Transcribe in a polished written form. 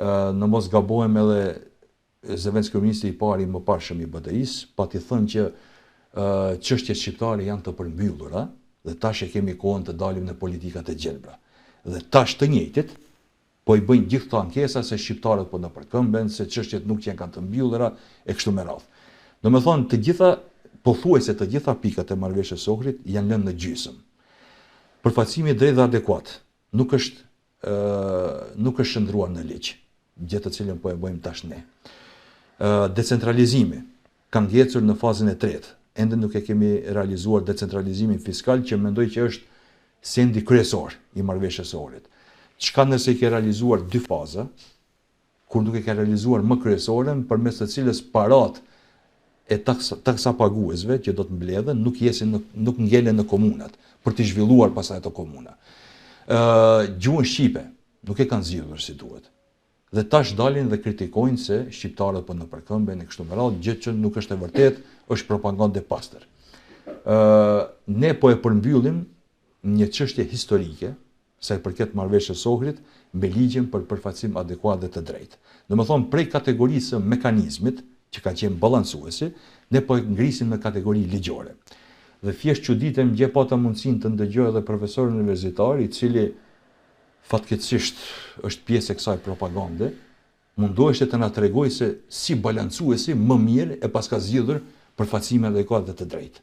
në mos gabohem edhe zëvendës kryeministri i pari më parshëm i BDI-s, pati thënë që çështjet shqiptare janë të përmbyllura dhe tash e kemi kohën të dalim në politikat e gjelbra. Dhe tash të njëjtit po i bëjnë gjithë këto ankesa se shqiptarët po na përkëmben, se çështjet nuk janë të mbyllura e kështu me radhë. Domethënë të gjitha pothuajse të gjitha pikat e marrëveshjes së Ohrit janë lënë në gjysmë. Përfaqësimi i drejtë dhe adekuat nuk është shndruar në ligj, gjë të cilën po e bëjmë tash ne. Decentralizimi ka ngecur në fazën e tretë. Ende nuk e kemi realizuar decentralizimin fiskal që mendoj që është sendi kryesor i marrëveshjes së Ohrit. Çka nëse i ke realizuar dy faza, kur nuk e ke realizuar më kryesorën, përmes të cilës parat e taksa paguesve që do të mbledhen nuk ngelen në komunat për të zhvilluar pastaj ato komuna. Gjuhën shqipe nuk e kanë zgjidhur si duhet. Dhe tash dalin dhe kritikojnë se shqiptarët po në përkëmben e kështu me radhë, gjë që nuk është e vërtet, është propagandë e pastër. Ne po e përmbyllim një çështje historike, sa i përket marrëveshjes së Ohrit, me ligjin për përfaqësim adekuat dhe të drejtë. Domethënë prej kategorisë së mekanizmit që ka qenë balancuesi, ne po e ngrisim në kategori ligjore. Dhe thjesht çuditem gje pata mundësinë të ndëgjoj edhe profesorin universitar, i cili fatkeqësisht është pjesë e kësaj propagande, mundoheshte të na tregojë se si balancuesi më mirë e paska zgjidhur përfaqësimin adekuat dhe të drejtë.